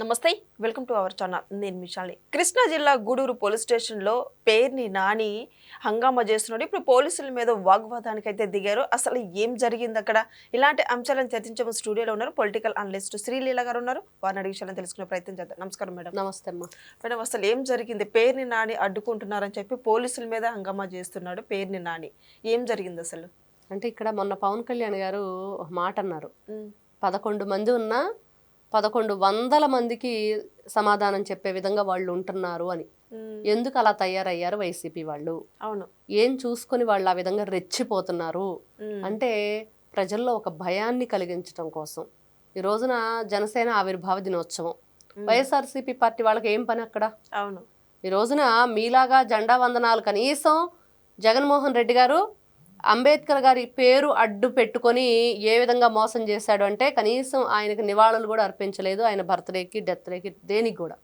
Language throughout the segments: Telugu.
నమస్తే, వెల్కమ్ టు అవర్ ఛానల్. నేను మిషాలి. కృష్ణా జిల్లా గూడూరు పోలీస్ స్టేషన్లో పేరుని నాని హంగామా చేస్తున్నాడు. ఇప్పుడు పోలీసుల మీద వాగ్వాదానికి అయితే దిగారు. అసలు ఏం జరిగింది అక్కడ? ఇలాంటి అంశాలను చర్చించే స్టూడియోలో ఉన్నారు పొలిటికల్ అనలిస్ట్ శ్రీలీల గారు ఉన్నారు. వారిని అడిగి విషయాలను తెలుసుకునే ప్రయత్నం చేద్దాం. నమస్కారం మేడం. నమస్తే అమ్మా. మేడం, అసలు ఏం జరిగింది? పేరుని నాని అడ్డుకుంటున్నారని చెప్పి పోలీసుల మీద హంగామా చేస్తున్నాడు పేరుని నాని. ఏం జరిగింది అసలు? అంటే ఇక్కడ మొన్న పవన్ కళ్యాణ్ గారు ఒక మాట అన్నారు. 11 మంది ఉన్నా 1100 మందికి సమాధానం చెప్పే విధంగా వాళ్ళు ఉంటున్నారు అని. ఎందుకు అలా తయారయ్యారు వైసీపీ వాళ్ళు? అవును. ఏం చూసుకొని వాళ్ళు ఆ విధంగా రెచ్చిపోతున్నారు అంటే ప్రజల్లో ఒక భయాన్ని కలిగించడం కోసం. ఈ రోజున జనసేన ఆవిర్భావ దినోత్సవం, వైఎస్ఆర్సీపీ పార్టీ వాళ్ళకి ఏం పని అక్కడ? అవును. ఈ రోజున మీలాగా జెండా వందనాలు కనీసం జగన్మోహన్ రెడ్డి గారు అంబేద్కర్ గారి పేరు అడ్డు పెట్టుకొని ఏ విధంగా మోసం చేశాడు అంటే కనీసం ఆయనకి నివాళులు కూడా అర్పించలేదు. ఆయన బర్త్డేకి, డెత్డేకి, దేనికి కూడా.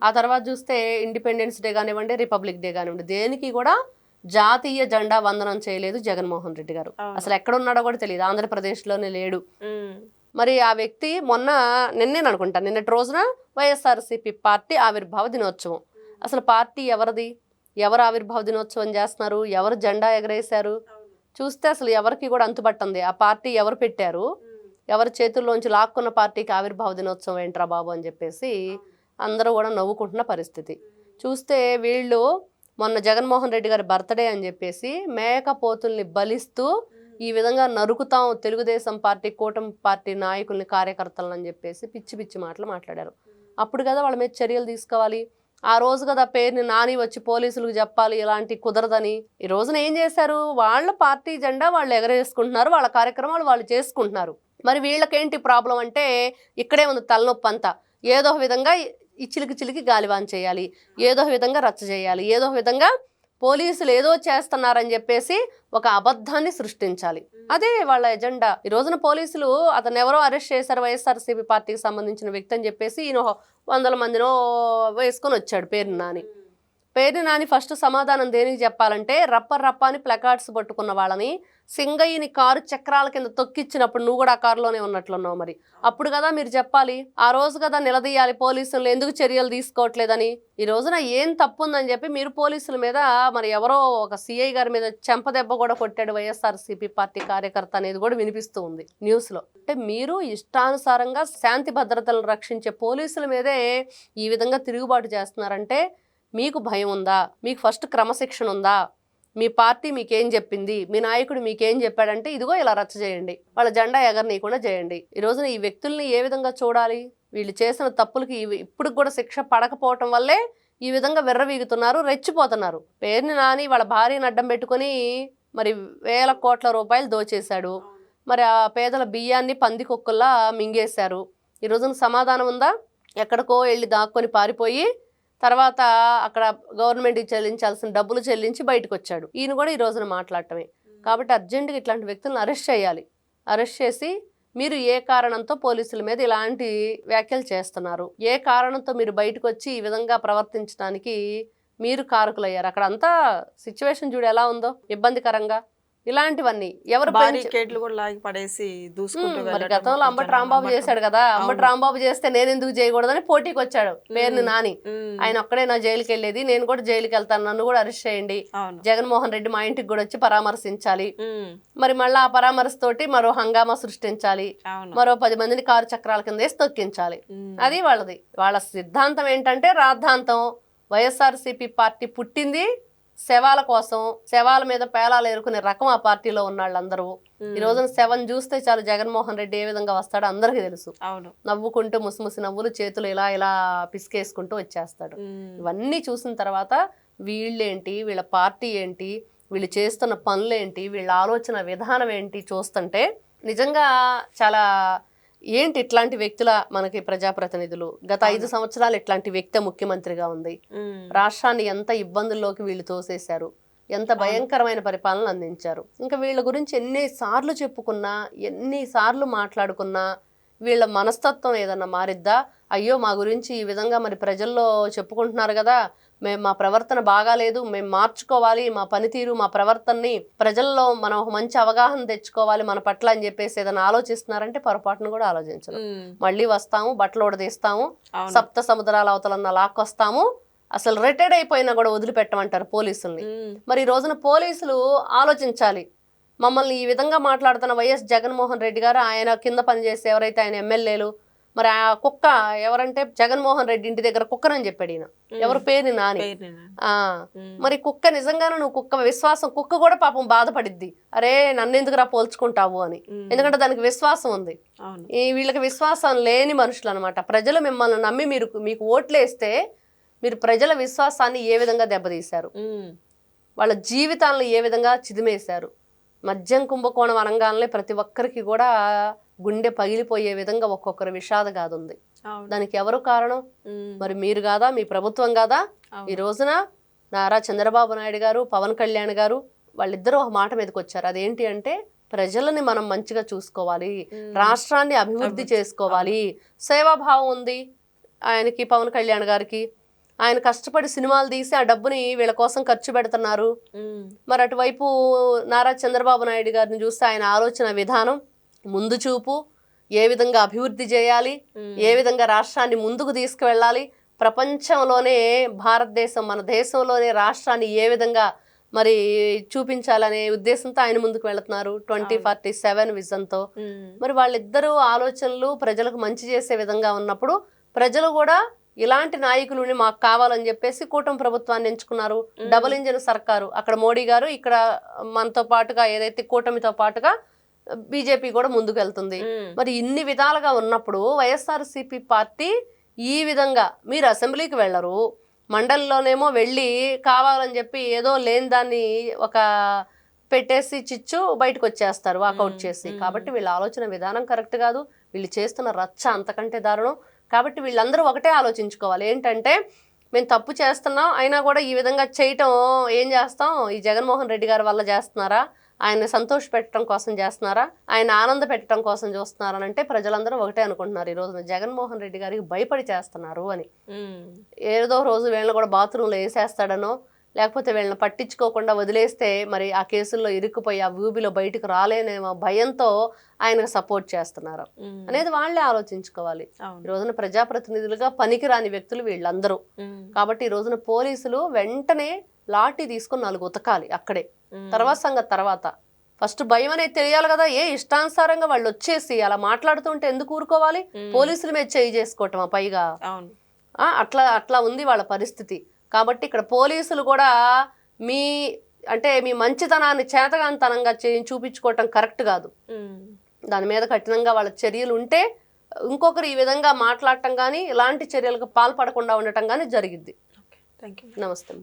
ఆ తర్వాత చూస్తే ఇండిపెండెన్స్ డే కానివ్వండి, రిపబ్లిక్ డే కానివ్వండి, దేనికి కూడా జాతీయ జెండా వందనం చేయలేదు జగన్మోహన్ రెడ్డి గారు. అసలు ఎక్కడ ఉన్నాడో కూడా తెలియదు, ఆంధ్రప్రదేశ్లోనే లేడు. మరి ఆ వ్యక్తి నిన్నటి రోజున వైఎస్ఆర్సీపీ పార్టీ ఆవిర్భావ దినోత్సవం. అసలు పార్టీ ఎవరిది? ఎవరు ఆవిర్భావ దినోత్సవం చేస్తున్నారు? ఎవరు జెండా ఎగరేశారు? చూస్తే అసలు ఎవరికి కూడా అంతుపట్టింది. ఆ పార్టీ ఎవరు పెట్టారు? ఎవరి చేతుల్లోంచి లాక్కున్న పార్టీకి ఆవిర్భావ దినోత్సవం ఏంట్రా బాబు అని చెప్పేసి అందరూ కూడా నవ్వుకుంటున్న పరిస్థితి. చూస్తే వీళ్ళు మొన్న జగన్మోహన్ రెడ్డి గారి బర్త్డే అని చెప్పేసి మేకపోతుల్ని బలిస్తూ ఈ విధంగా నరుకుతాం తెలుగుదేశం పార్టీ, కూటమి పార్టీ నాయకుల్ని, కార్యకర్తలను అని చెప్పేసి పిచ్చి పిచ్చి మాటలు మాట్లాడారు. అప్పుడు కదా వాళ్ళ మీద చర్యలు తీసుకోవాలి. ఆ రోజు కదా పేరుని నాని వచ్చి పోలీసులకు చెప్పాలి ఇలాంటి కుదరదని. ఈ రోజున ఏం చేశారు? వాళ్ళ పార్టీ జెండా వాళ్ళు ఎగరేసుకుంటున్నారు, వాళ్ళ కార్యక్రమాలు వాళ్ళు చేసుకుంటున్నారు. మరి వీళ్ళకేంటి ప్రాబ్లం అంటే ఇక్కడే ఉంది తలనొప్పి అంతా. ఏదో ఒక విధంగా ఈ చిలికి గాలివాన్ చేయాలి, ఏదో ఒక విధంగా రచ్చ చేయాలి, ఏదో ఒక విధంగా పోలీసులు ఏదో చేస్తున్నారని చెప్పేసి ఒక అబద్ధాన్ని సృష్టించాలి. అదే వాళ్ళ ఎజెండా. ఈ రోజున పోలీసులు అతను ఎవరో అరెస్ట్ చేశారు, వైఎస్ఆర్సీపీ పార్టీకి సంబంధించిన వ్యక్తి అని చెప్పేసి ఈయన 100 మందినో వేసుకొని వచ్చాడు పేరుని నాని. ఫస్ట్ సమాధానం దేనికి చెప్పాలంటే రప్ప అని ప్లకార్డ్స్ పట్టుకున్న వాళ్ళని సింగయ్యని కారు చక్రాల కింద తొక్కిచ్చినప్పుడు నువ్వు కూడా ఆ కారులోనే ఉన్నట్లున్నావు. మరి అప్పుడు కదా మీరు చెప్పాలి. ఆ రోజు కదా నిలదీయాలి పోలీసులు ఎందుకు చర్యలు తీసుకోవట్లేదని. ఈ రోజున ఏం తప్పు ఉందని చెప్పి మీరు పోలీసుల మీద, మరి ఎవరో ఒక సిఐ గారి మీద చెంపదెబ్బ కూడా కొట్టాడు వైఎస్ఆర్సీపీ పార్టీ కార్యకర్త అనేది కూడా వినిపిస్తూ ఉంది న్యూస్లో. అంటే మీరు ఇష్టానుసారంగా శాంతి భద్రతలను రక్షించే పోలీసుల మీదే ఈ విధంగా తిరుగుబాటు చేస్తున్నారంటే మీకు భయం ఉందా? మీకు ఫస్ట్ క్రమశిక్షణ ఉందా? మీ పార్టీ మీకేం చెప్పింది? మీ నాయకుడు మీకేం చెప్పాడంటే ఇదిగో ఇలా రచ్చ చేయండి, వాళ్ళ జెండా ఎగరనీయకుండా చేయండి. ఈ రోజున ఈ వ్యక్తుల్ని ఏ విధంగా చూడాలి? వీళ్ళు చేసిన తప్పులకి ఇప్పుడు కూడా శిక్ష పడకపోవటం వల్లే ఈ విధంగా వెర్రవీగుతున్నారు, రెచ్చిపోతున్నారు. పేరుని నాని వాళ్ళ భార్యను అడ్డం పెట్టుకొని మరి వేల కోట్ల రూపాయలు దోచేశాడు. మరి ఆ పేదల బియ్యాన్ని పందికొక్కుల్లా మింగేశారు. ఈ రోజున సమాధానం ఉందా? ఎక్కడికో వెళ్ళి దాక్కొని పారిపోయి తర్వాత అక్కడ గవర్నమెంట్కి చెల్లించాల్సిన డబ్బులు చెల్లించి బయటకు వచ్చాడు. ఈయన కూడా ఈ రోజున మాట్లాడటమే. కాబట్టి అర్జెంటుగా ఇట్లాంటి వ్యక్తులను అరెస్ట్ చేయాలి. అరెస్ట్ చేసి మీరు ఏ కారణంతో పోలీసుల మీద ఇలాంటి వ్యాఖ్యలు చేస్తున్నారు, ఏ కారణంతో మీరు బయటకు వచ్చి ఈ విధంగా ప్రవర్తించడానికి మీరు కారకులయ్యారు. అక్కడ అంతా సిచ్యువేషన్ చూడు ఎలా ఉందో, ఇబ్బందికరంగా. ఇలాంటివన్నీ ఎవరు బారికేడ్లు కూడా లాగి పడేసి దూసుకుంటూ మరి గతంలో అంబటి రాంబాబు చేశాడు కదా. అంబటి రాంబాబు చేస్తే నేను ఎందుకు చేయకూడదని పోటీకి వచ్చాడు పేరుని నాని. ఆయన ఒక్కడే నా జైలుకి వెళ్ళేది, నేను కూడా జైలుకి వెళ్తాను, నన్ను కూడా అరెస్ట్ చేయండి, జగన్మోహన్ రెడ్డి మా ఇంటికి కూడా వచ్చి పరామర్శించాలి. మరి మళ్ళీ ఆ పరామర్శ తోటి మరో హంగామా సృష్టించాలి, మరో 10 మందిని కారు చక్రాల కింద వేసి తొక్కించాలి. అది వాళ్ళది. వాళ్ళ సిద్ధాంతం ఏంటంటే రాద్ధాంతం. వైఎస్ఆర్సీపీ పార్టీ పుట్టింది శవాల కోసం, శవాల మీద పేలాలు ఏరుకునే రకం ఆ పార్టీలో ఉన్న వాళ్ళందరూ. ఈ రోజున శవం చూస్తే చాలు జగన్మోహన్ రెడ్డి ఏ విధంగా వస్తాడో అందరికీ తెలుసు. నవ్వుకుంటూ ముసిముసి నవ్వులు, చేతులు ఇలా ఇలా పిసికేసుకుంటూ వచ్చేస్తాడు. ఇవన్నీ చూసిన తర్వాత వీళ్ళేంటి, వీళ్ళ పార్టీ ఏంటి, వీళ్ళు చేస్తున్న పనులేంటి, వీళ్ళ ఆలోచన విధానం ఏంటి చూస్తుంటే నిజంగా చాలా ఏంటి ఇట్లాంటి వ్యక్తుల మనకి ప్రజాప్రతినిధులు. గత 5 సంవత్సరాలు ఇట్లాంటి వ్యక్తి ముఖ్యమంత్రిగా ఉంది. రాష్ట్రాన్ని ఎంత ఇబ్బందుల్లోకి వీళ్ళు తోసేశారు, ఎంత భయంకరమైన పరిపాలన అందించారు. ఇంకా వీళ్ళ గురించి ఎన్నిసార్లు చెప్పుకున్నా, ఎన్నిసార్లు మాట్లాడుకున్నా వీళ్ళ మనస్తత్వం ఏదన్నా మారిద్దా? అయ్యో మా గురించి ఈ విధంగా మరి ప్రజల్లో చెప్పుకుంటున్నారు కదా, మా ప్రవర్తన బాగాలేదు, మేము మార్చుకోవాలి, మా పనితీరు మా ప్రవర్తనని ప్రజల్లో మనం ఒక మంచి అవగాహన తెచ్చుకోవాలి మన పట్ల అని చెప్పేసి ఏదైనా ఆలోచిస్తున్నారంటే పొరపాటును కూడా ఆలోచించరు. మళ్ళీ వస్తాము, బట్టలు ఉడదీస్తాము, సప్త సముద్రాల అవతలన్న లాక్కొస్తాము, అసలు రిటైర్డ్ అయిపోయినా కూడా వదిలిపెట్టమంటారు పోలీసుల్ని. మరి ఈ రోజున పోలీసులు ఆలోచించాలి. మమ్మల్ని ఈ విధంగా మాట్లాడుతున్న వైఎస్ జగన్మోహన్ రెడ్డి గారు, ఆయన కింద పనిచేసే ఎవరైతే ఆయన ఎమ్మెల్యేలు, మరి ఆ కుక్క ఎవరంటే జగన్మోహన్ రెడ్డి ఇంటి దగ్గర కుక్కనని చెప్పాడు ఈయన. ఎవరు? పేరుని నాని. మరి కుక్క నిజంగానే నువ్వు కుక్క విశ్వాసం, కుక్క కూడా పాపం బాధపడిద్ది, అరే నన్ను ఎందుకురా పోల్చుకుంటావు అని. ఎందుకంటే దానికి విశ్వాసం ఉంది. వీళ్ళకి విశ్వాసం లేని మనుషులు అనమాట. ప్రజలు మిమ్మల్ని నమ్మి మీకు ఓట్లేస్తే మీరు ప్రజల విశ్వాసాన్ని ఏ విధంగా దెబ్బతీశారు, వాళ్ళ జీవితాలను ఏ విధంగా చిదిమేశారు. మద్యం కుంభకోణం అనగానే ప్రతి ఒక్కరికి కూడా గుండె పగిలిపోయే విధంగా ఒక్కొక్కరి విషాద గాథ ఉంది. దానికి ఎవరు కారణం? మరి మీరు కాదా? మీ ప్రభుత్వం కాదా? ఈ రోజున నారా చంద్రబాబు నాయుడు గారు, పవన్ కళ్యాణ్ గారు వాళ్ళిద్దరూ ఒక మాట మీదకి వచ్చారు. అదేంటి అంటే ప్రజలని మనం మంచిగా చూసుకోవాలి, రాష్ట్రాన్ని అభివృద్ధి చేసుకోవాలి. సేవాభావం ఉంది ఆయనకి, పవన్ కళ్యాణ్ గారికి. ఆయన కష్టపడి సినిమాలు తీసి ఆ డబ్బుని వీళ్ళ కోసం ఖర్చు పెడుతున్నారు. మరి అటువైపు నారా చంద్రబాబు నాయుడు గారిని చూస్తే ఆయన ఆలోచన విధానం, ముందు చూపు, ఏ విధంగా అభివృద్ధి చేయాలి, ఏ విధంగా రాష్ట్రాన్ని ముందుకు తీసుకువెళ్ళాలి, ప్రపంచంలోనే భారతదేశం మన దేశంలోనే రాష్ట్రాన్ని ఏ విధంగా మరి చూపించాలనే ఉద్దేశంతో ఆయన ముందుకు వెళుతున్నారు 2047 విజన్తో. మరి వాళ్ళిద్దరూ ఆలోచనలు ప్రజలకు మంచి చేసే విధంగా ఉన్నప్పుడు ప్రజలు కూడా ఇలాంటి నాయకులని మాకు కావాలని చెప్పేసి కూటమి ప్రభుత్వాన్ని ఎంచుకున్నారు. డబుల్ ఇంజిన్ సర్కారు, అక్కడ మోడీ గారు, ఇక్కడ మనతో పాటుగా ఏదైతే కూటమితో పాటుగా బీజేపీ కూడా ముందుకు వెళ్తుంది. మరి ఇన్ని విధాలుగా ఉన్నప్పుడు వైఎస్ఆర్సీపీ పార్టీ ఈ విధంగా, మీరు అసెంబ్లీకి వెళ్ళరు, మండలిలోనేమో వెళ్ళి కావాలని చెప్పి ఏదో లేని దాన్ని ఒక పెట్టేసి చిచ్చు బయటకు వచ్చేస్తారు వాకౌట్ చేసి. కాబట్టి వీళ్ళ ఆలోచన విధానం కరెక్ట్ కాదు, వీళ్ళు చేస్తున్న రచ్చ అంతకంటే దారుణం. కాబట్టి వీళ్ళందరూ ఒకటే ఆలోచించుకోవాలి, ఏంటంటే మేము తప్పు చేస్తున్నాం అయినా కూడా ఈ విధంగా చేయటం ఏం చేస్తాం, ఈ జగన్మోహన్ రెడ్డి గారి వల్ల చేస్తున్నారా, ఆయన సంతోష పెట్టడం కోసం చేస్తున్నారా, ఆయన ఆనంద పెట్టడం కోసం చూస్తున్నారా అని అంటే ప్రజలందరూ ఒకటే అనుకుంటున్నారు ఈ రోజున జగన్మోహన్ రెడ్డి గారికి భయపడి చేస్తున్నారు అని. ఏదో రోజు వీళ్ళని కూడా బాత్రూంలో వేసేస్తాడనో, లేకపోతే వీళ్ళని పట్టించుకోకుండా వదిలేస్తే మరి ఆ కేసుల్లో ఇరుక్కుపోయి ఆ ఊబిలో బయటకు రాలేనేమో భయంతో ఆయనకు సపోర్ట్ చేస్తున్నారు అనేది వాళ్ళే ఆలోచించుకోవాలి. ఈ రోజున ప్రజాప్రతినిధులుగా పనికిరాని వ్యక్తులు వీళ్ళందరూ. కాబట్టి ఈ రోజున పోలీసులు వెంటనే లాఠీ తీసుకుని 4 ఉతకాలి అక్కడే. తర్వాత సంగతి తర్వాత. ఫస్ట్ భయం అనేది తెలియాలి కదా. ఇష్టానుసారంగా వాళ్ళు వచ్చేసి అలా మాట్లాడుతుంటే ఎందుకు ఊరుకోవాలి? పోలీసుల మీద చేయి చేసుకోవటం పైగా అట్లా ఉంది వాళ్ళ పరిస్థితి. కాబట్టి ఇక్కడ పోలీసులు కూడా మీ మంచితనాన్ని చేతగానితనంగా చూపించుకోవటం కరెక్ట్ కాదు. దాని మీద కఠినంగా వాళ్ళ చర్యలు ఉంటే ఇంకొకరు ఈ విధంగా మాట్లాడటం కానీ ఇలాంటి చర్యలకు పాల్పడకుండా ఉండటం కానీ జరిగిద్ది. Thank you. నమస్తే.